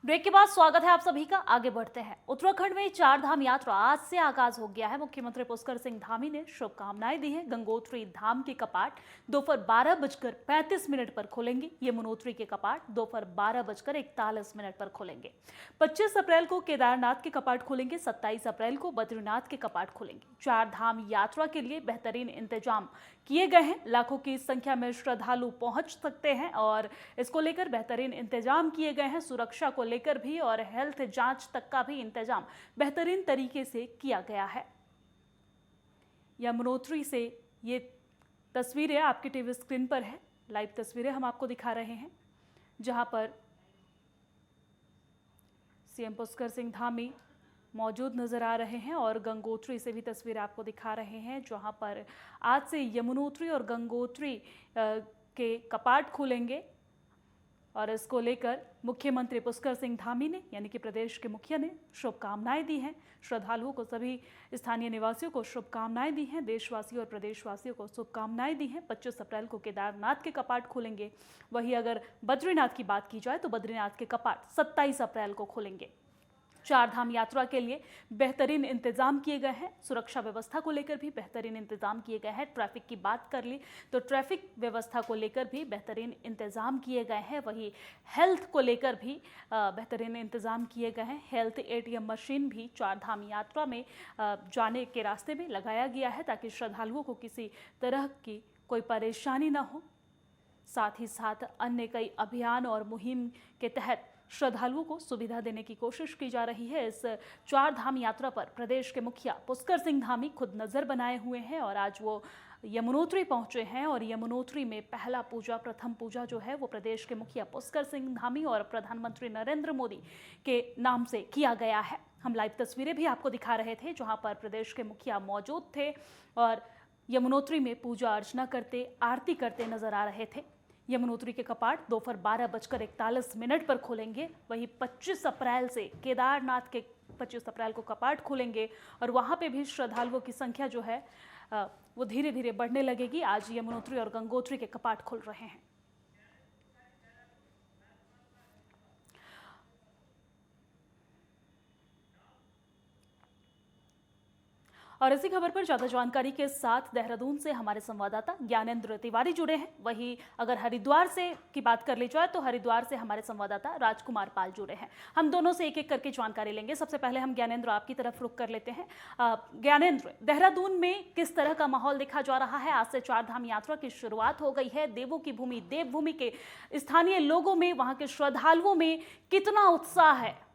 Break के बाद स्वागत है आप सभी का। आगे बढ़ते हैं। उत्तराखंड में चार धाम यात्रा आज से आगाज हो गया है। मुख्यमंत्री पुष्कर सिंह धामी ने शुभकामनाएं दी हैं। गंगोत्री धाम के कपाट दोपहर 12:35 पर खुलेंगे। यमुनोत्री के कपाट दोपहर 12:41 पर खुलेंगे। 25 अप्रैल को केदारनाथ के कपाट खुलेंगे। 27 अप्रैल को बद्रीनाथ के कपाट खुलेंगे। चार धाम यात्रा के लिए बेहतरीन इंतजाम किए गए हैं। लाखों की संख्या में श्रद्धालु पहुंच सकते हैं और इसको लेकर बेहतरीन इंतजाम किए गए हैं। सुरक्षा को लेकर भी और हेल्थ जांच तक का भी इंतजाम बेहतरीन तरीके से किया गया है। यमुनोत्री से ये तस्वीरें आपकी टीवी स्क्रीन पर है। लाइव तस्वीरें हम आपको दिखा रहे हैं, जहां पर सीएम पुष्कर सिंह धामी मौजूद नजर आ रहे हैं और गंगोत्री से भी तस्वीर आपको दिखा रहे हैं, जहां पर आज से यमुनोत्री और गंगोत्री के कपाट खुलेंगे। और इसको लेकर मुख्यमंत्री पुष्कर सिंह धामी ने यानी कि प्रदेश के मुखिया ने शुभकामनाएं दी हैं। श्रद्धालुओं को, सभी स्थानीय निवासियों को शुभकामनाएं दी हैं। देशवासियों और प्रदेशवासियों को शुभकामनाएं दी हैं। 25 अप्रैल को केदारनाथ के कपाट खुलेंगे। वहीं अगर बद्रीनाथ की बात की जाए तो बद्रीनाथ के कपाट 27 अप्रैल को खुलेंगे। चार धाम यात्रा के लिए बेहतरीन इंतजाम किए गए हैं। सुरक्षा व्यवस्था को लेकर भी बेहतरीन इंतजाम किए गए हैं। ट्रैफिक की बात कर ली तो ट्रैफिक व्यवस्था को लेकर भी बेहतरीन इंतजाम किए गए हैं। वहीं हेल्थ को लेकर भी बेहतरीन इंतजाम किए गए हैं। हेल्थ एटीएम मशीन भी चार धाम यात्रा में जाने के रास्ते में लगाया गया है, ताकि श्रद्धालुओं को किसी तरह की कोई परेशानी न हो। साथ ही साथ अन्य कई अभियान और मुहिम के तहत श्रद्धालुओं को सुविधा देने की कोशिश की जा रही है। इस चार धाम यात्रा पर प्रदेश के मुखिया पुष्कर सिंह धामी खुद नजर बनाए हुए हैं और आज वो यमुनोत्री पहुंचे हैं और यमुनोत्री में प्रथम पूजा जो है वो प्रदेश के मुखिया पुष्कर सिंह धामी और प्रधानमंत्री नरेंद्र मोदी के नाम से किया गया है। हम लाइव तस्वीरें भी आपको दिखा रहे थे, जहां पर प्रदेश के मुखिया मौजूद थे और यमुनोत्री में पूजा अर्चना करते, आरती करते नजर आ रहे थे। यमुनोत्री के कपाट दोपहर 12:41 पर खुलेंगे। वहीं 25 अप्रैल से केदारनाथ के 25 अप्रैल को कपाट खुलेंगे और वहां पे भी श्रद्धालुओं की संख्या जो है वो धीरे धीरे बढ़ने लगेगी। आज यमुनोत्री और गंगोत्री के कपाट खुल रहे हैं। और इसी खबर पर ज्यादा जानकारी के साथ देहरादून से हमारे संवाददाता ज्ञानेंद्र तिवारी जुड़े हैं। वहीं अगर हरिद्वार से की बात कर ली जाए तो हरिद्वार से हमारे संवाददाता राजकुमार पाल जुड़े हैं। हम दोनों से एक एक करके जानकारी लेंगे। सबसे पहले हम ज्ञानेंद्र आपकी तरफ रुख कर लेते हैं। ज्ञानेंद्र, देहरादून में किस तरह का माहौल देखा जा रहा है? आज से चार धाम यात्रा की शुरुआत हो गई है। देवों की भूमि देवभूमि के स्थानीय लोगों में, वहां के श्रद्धालुओं में कितना उत्साह है?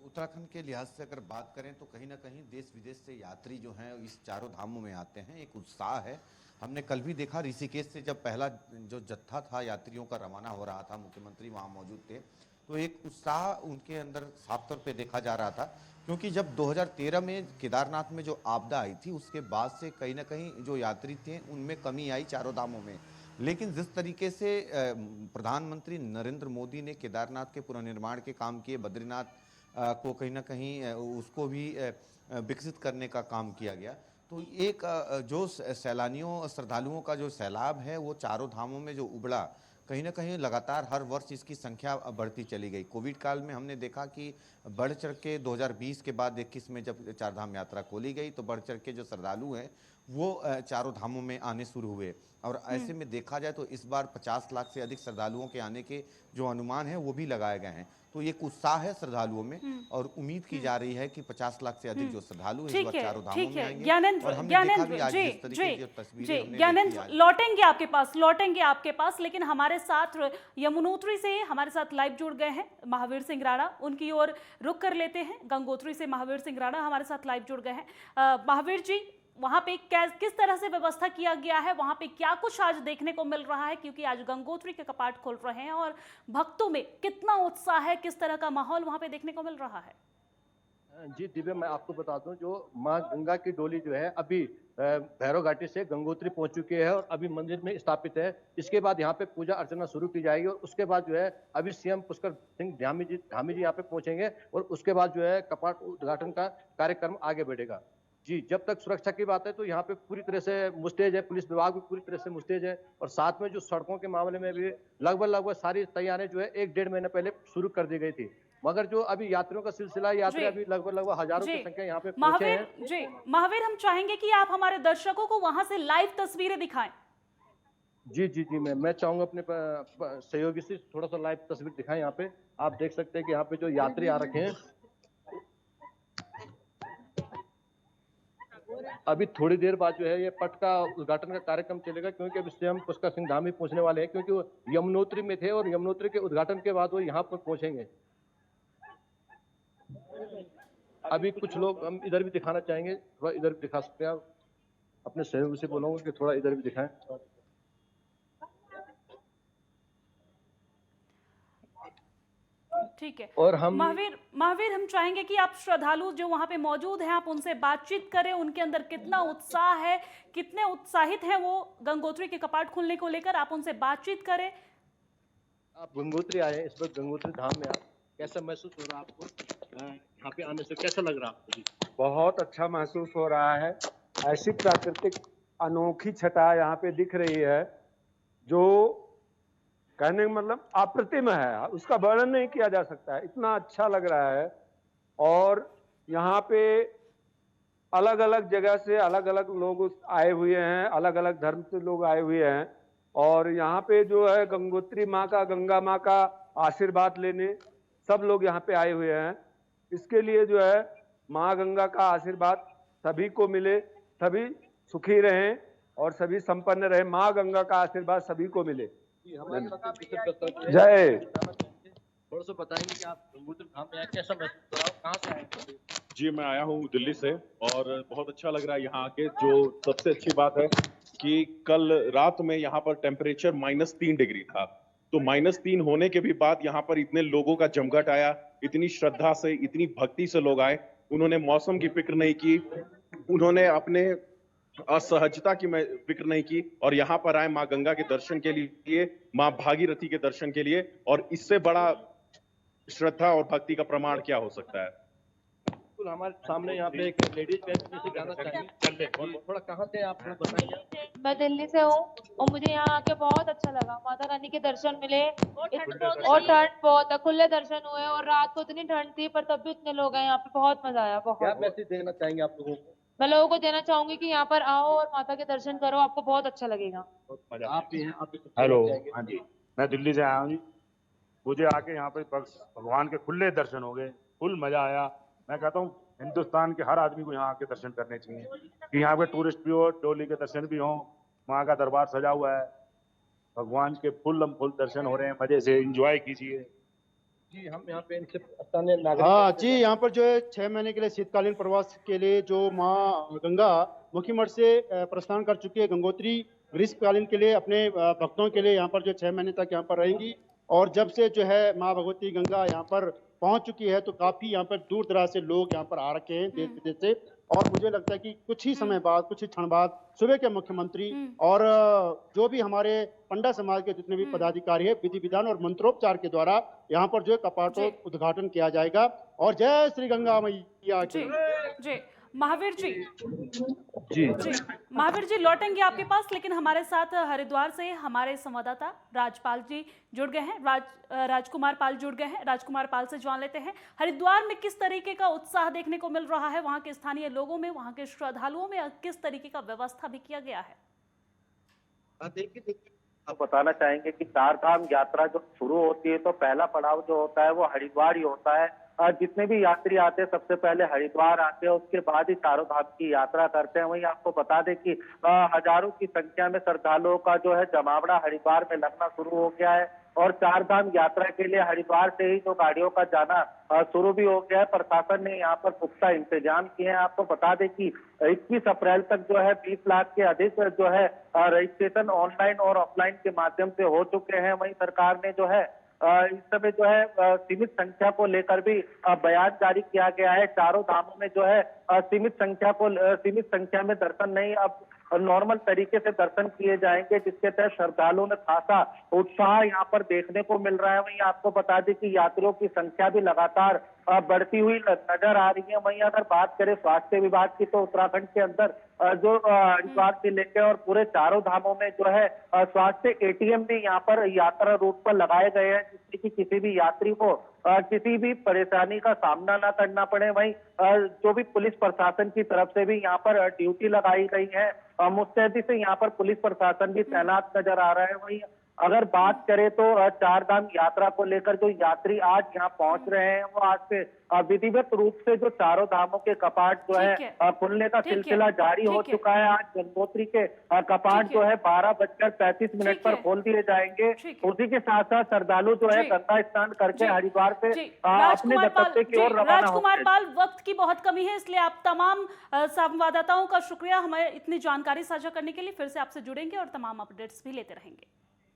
उत्तराखंड के लिहाज से अगर बात करें तो कहीं ना कहीं देश विदेश से यात्री जो हैं इस चारों धामों में आते हैं। एक उत्साह है। हमने कल भी देखा, ऋषिकेश से जब पहला जो जत्था था यात्रियों का रवाना हो रहा था, मुख्यमंत्री वहां मौजूद थे, तो एक उत्साह उनके अंदर साफ तौर पे देखा जा रहा था। क्योंकि जब 2013 में केदारनाथ में जो आपदा आई थी उसके बाद से कहीं ना कहीं जो यात्री थे उनमें कमी आई चारों धामों में। लेकिन जिस तरीके से प्रधानमंत्री नरेंद्र मोदी ने केदारनाथ के पुनर्निर्माण के काम किए, बद्रीनाथ को कहीं ना कहीं उसको भी विकसित करने का काम किया गया, तो एक जो सैलानियों श्रद्धालुओं का जो सैलाब है वो चारों धामों में जो उबड़ा, कहीं ना कहीं लगातार हर वर्ष इसकी संख्या बढ़ती चली गई। कोविड काल में हमने देखा कि बढ़ चढ़ के 2020 के बाद 21 में जब चार धाम यात्रा खोली गई तो बढ़ चढ़ के जो श्रद्धालु हैं वो चारों धामों में आने शुरू हुए। और ऐसे में देखा जाए तो इस बार 50 लाख से अधिक श्रद्धालुओं के आने के जो अनुमान है वो भी लगाए गए हैं। तो एक उत्साह है श्रद्धालुओं में और उम्मीद की जा रही है कि 50 लाख से अधिक जो श्रद्धालु हैं इस बार चारों धामों में आएंगे। ज्ञानेंद्र, लौटेंगे आपके पास, लेकिन हमारे साथ यमुनोत्री से हमारे साथ लाइव जुड़ गए हैं महावीर सिंह राणा। उनकी ओर रुख कर लेते हैं। गंगोत्री से महावीर सिंह राणा हमारे साथ लाइव जुड़ गए हैं। महावीर जी, वहां पे किस तरह से व्यवस्था किया गया है? वहां पे क्या कुछ आज देखने को मिल रहा है? क्योंकि आज गंगोत्री के कपाट खोल रहे हैं और भक्तों में कितना उत्साह है, किस तरह का माहौल वहां पे देखने को मिल रहा है? जी दिव्या, मैं आपको बता दूं, जो मां गंगा की डोली जो है अभी भैरव घाटी से गंगोत्री पहुंच चुकी है और अभी मंदिर में स्थापित है। इसके बाद यहाँ पे पूजा अर्चना शुरू की जाएगी और उसके बाद जो है अभी सीएम पुष्कर सिंह धामी जी यहाँ पे पहुंचेंगे और उसके बाद जो है कपाट उद्घाटन का कार्यक्रम आगे बढ़ेगा। जी, जब तक सुरक्षा की बात है तो यहाँ पे पूरी तरह से मुस्तैद है, पुलिस विभाग भी पूरी तरह से मुस्तैद है और साथ में जो सड़कों के मामले में भी लगभग सारी तैयारियां जो है 1-1.5 महीने पहले शुरू कर दी गई थी। मगर जो अभी यात्रियों का सिलसिला, यात्री जी अभी लगभग हजारों जी की संख्या यहाँ पे पहुंचे महावीर, हैं। जी महावीर, हम चाहेंगे कि आप हमारे दर्शकों को वहां से लाइव तस्वीरें दिखाएं। जी, मैं चाहूंगा अपने सहयोगी से थोड़ा सा लाइव तस्वीर दिखाएं। यहाँ पे आप देख सकते हैं कि यहाँ पे जो यात्री आ रखे हैं, अभी थोड़ी देर बाद जो है ये पट का उद्घाटन का कार्यक्रम चलेगा, क्योंकि अब इससे हम पुष्कर सिंह धाम ही पहुंचने वाले हैं, क्योंकि वो यमुनोत्री में थे और यमुनोत्री के उद्घाटन के बाद वो यहाँ पर पहुंचेंगे। अभी कुछ लोग हम इधर भी दिखाना चाहेंगे, थोड़ा इधर भी दिखा सकते हैं आप। अपने सहयोगी से बोलूंगा कि थोड़ा इधर भी दिखाएं। ठीक है। और हम महावीर, हम चाहेंगे कि आप श्रद्धालु जो वहां पे मौजूद हैं, आप उनसे बातचीत करें, उनके अंदर कितना उत्साह है, कितने उत्साहित हैं वो गंगोत्री के कपाट खुलने को लेकर, आप उनसे बातचीत करें। आप गंगोत्री आए, इस वक्त गंगोत्री धाम में आप कैसा महसूस हो रहा है आपको? यहाँ पे आने से कैसा लग रहा है आपको? बहुत अच्छा महसूस हो रहा है। ऐसी प्राकृतिक अनोखी छटा यहाँ पे दिख रही है जो कहने का मतलब अप्रतिम है, उसका वर्णन नहीं किया जा सकता है, इतना अच्छा लग रहा है। और यहाँ पे अलग अलग जगह से अलग अलग लोग आए हुए हैं, अलग अलग धर्म से लोग आए हुए हैं और यहाँ पे जो है गंगोत्री माँ का, गंगा माँ का आशीर्वाद लेने सब लोग यहाँ पे आए हुए हैं। इसके लिए जो है माँ गंगा का आशीर्वाद सभी को मिले, सभी सुखी रहें और सभी संपन्न रहे। माँ गंगा का आशीर्वाद सभी को मिले। जय। थोड़ा सा बताएंगे कि आप गंगोत्री धाम में कैसा महसूस कर रहा हो, कहाँ से आए? जी, मैं आया हूँ दिल्ली से और बहुत अच्छा लग रहा है यहाँ आके। जो सबसे अच्छी बात है कि कल रात में यहाँ पर टेम्परेचर -3 डिग्री था, तो -3 होने के भी बाद यहाँ पर इतने लोगों का जमघट आया, इतनी श्रद्धा से, इतनी भक्ति से लोग आए। उन्होंने मौसम की फिक्र नहीं की, उन्होंने अपने असहजता की फिक्र नहीं की और यहाँ पर आए माँ गंगा के दर्शन के लिए, माँ भागीरथी के दर्शन के लिए। और इससे बड़ा श्रद्धा और भक्ति का प्रमाण क्या हो सकता है। बिल्कुल, हमारे सामने यहाँ पे एक लेडीज से जाना चाहेंगे, थोड़ा कहाँ से आप थोड़ा बताइए। मैं दिल्ली से हूँ और मुझे यहाँ आके बहुत अच्छा लगा। माता रानी के दर्शन मिले और ठंड बहुत है, खुले दर्शन हुए और रात को इतनी ठंड थी पर तब भी इतने लोग हैं यहाँ पे, बहुत मजा आया। क्या बहुत मैसेज देना चाहेंगे आप लोगों को? मैं लोगों को देना चाहूंगी कि यहाँ पर आओ और माता के दर्शन करो, आपको बहुत अच्छा लगेगा। आप भी हैं, आप भी हेलो, हाँ जी, मैं दिल्ली से आया हूँ जी। मुझे आके यहाँ पे भगवान के खुले दर्शन हो गए, फुल मजा आया। मैं कहता हूँ हिंदुस्तान के हर आदमी को यहाँ आके दर्शन करने चाहिए कि यहाँ पे टूरिस्ट भी हो, डोली के दर्शन भी हो, माँ का दरबार सजा हुआ है, भगवान के फुल दर्शन हो रहे हैं, मजे से एंजॉय कीजिए। जी, हम यहाँ पे इनसे स्थानीय नागरिक। हाँ जी, यहाँ पर जो है 6 महीने के लिए शीतकालीन प्रवास के लिए जो माँ गंगा मुखी मठ से प्रस्थान कर चुकी है गंगोत्री, ग्रीष्मकालीन के लिए अपने भक्तों के लिए यहाँ पर जो 6 महीने तक यहाँ पर रहेंगी। और जब से जो है माँ भगवती गंगा यहाँ पर पहुँच चुकी है तो काफ़ी यहाँ पर दूर दराज से लोग यहाँ पर आ रखे हैं देश विदेश से। और मुझे लगता है कि कुछ ही समय बाद, कुछ ही क्षण बाद सुबह के मुख्यमंत्री और जो भी हमारे पंडा समाज के जितने भी पदाधिकारी है, विधि विधान और मंत्रोपचार के द्वारा यहाँ पर जो है कपाटों उद्घाटन किया जाएगा। और जय श्री गंगा मैया की। जी महावीर जी, जी महावीर जी लौटेंगे आपके पास, लेकिन हमारे साथ हरिद्वार से हमारे संवाददाता राजपाल जी जुड़ गए हैं, राजकुमार पाल जुड़ गए हैं। राजकुमार पाल से जान लेते हैं हरिद्वार में किस तरीके का उत्साह देखने को मिल रहा है, वहां के स्थानीय लोगों में, वहां के श्रद्धालुओं में किस तरीके का व्यवस्था भी किया गया है। देखिए आप बताना चाहेंगे कि चार धाम यात्रा जो शुरू होती है तो पहला पड़ाव जो होता है वो हरिद्वार ही होता है। जितने भी यात्री आते हैं सबसे पहले हरिद्वार आते हैं, उसके बाद ही चारों धाम की यात्रा करते हैं। वहीं आपको बता दें कि हजारों की संख्या में श्रद्धालुओं का जो है जमावड़ा हरिद्वार में लगना शुरू हो गया है और चार धाम यात्रा के लिए हरिद्वार से ही जो गाड़ियों का जाना शुरू भी हो गया है। प्रशासन ने यहाँ पर पुख्ता इंतजाम किए हैं। आपको बता दें कि 21 अप्रैल तक जो है 20 लाख के अधिक जो है रजिस्ट्रेशन ऑनलाइन और ऑफलाइन के माध्यम से हो चुके हैं। वहीं सरकार ने जो है इस समय जो है सीमित संख्या को लेकर भी बयान जारी किया गया है। चारों धामों में जो है सीमित संख्या में दर्शन नहीं, अब नॉर्मल तरीके से दर्शन किए जाएंगे, जिसके तहत श्रद्धालुओं में खासा उत्साह यहाँ पर देखने को मिल रहा है। वहीं आपको बता दें कि यात्रियों की संख्या भी लगातार बढ़ती हुई नजर आ रही है। वहीं अगर बात करें स्वास्थ्य विभाग की तो उत्तराखंड के अंदर जो हरिद्वार से लेकर और पूरे चारों धामों में जो है स्वास्थ्य एटीएम भी यहाँ पर यात्रा रूट पर लगाए गए हैं, जिससे कि किसी भी यात्री को किसी भी परेशानी का सामना ना करना पड़े। वहीं जो भी पुलिस प्रशासन की तरफ से भी यहाँ पर ड्यूटी लगाई गई है, मुस्तैदी से यहाँ पर पुलिस प्रशासन भी तैनात नजर आ रहा है। वहीं अगर बात करें तो चार धाम यात्रा को लेकर जो यात्री आज यहाँ पहुंच रहे हैं, वो आज से विधिवत रूप से जो चारों धामों के कपाट जो है खुलने का सिलसिला जारी हो चुका है। आज गंगोत्री के कपाट जो है 12:35 पर खोल दिए जाएंगे। उसी के साथ साथ श्रद्धालु जो है गंगा स्नान करके हरिद्वार से अपने गंतव्य की ओर रवाना राजकुमार पाल, वक्त की बहुत कमी है, इसलिए आप तमाम संवाददाताओं का शुक्रिया हमें इतनी जानकारी साझा करने के लिए। फिर से आपसे जुड़ेंगे और तमाम अपडेट्स भी लेते रहेंगे।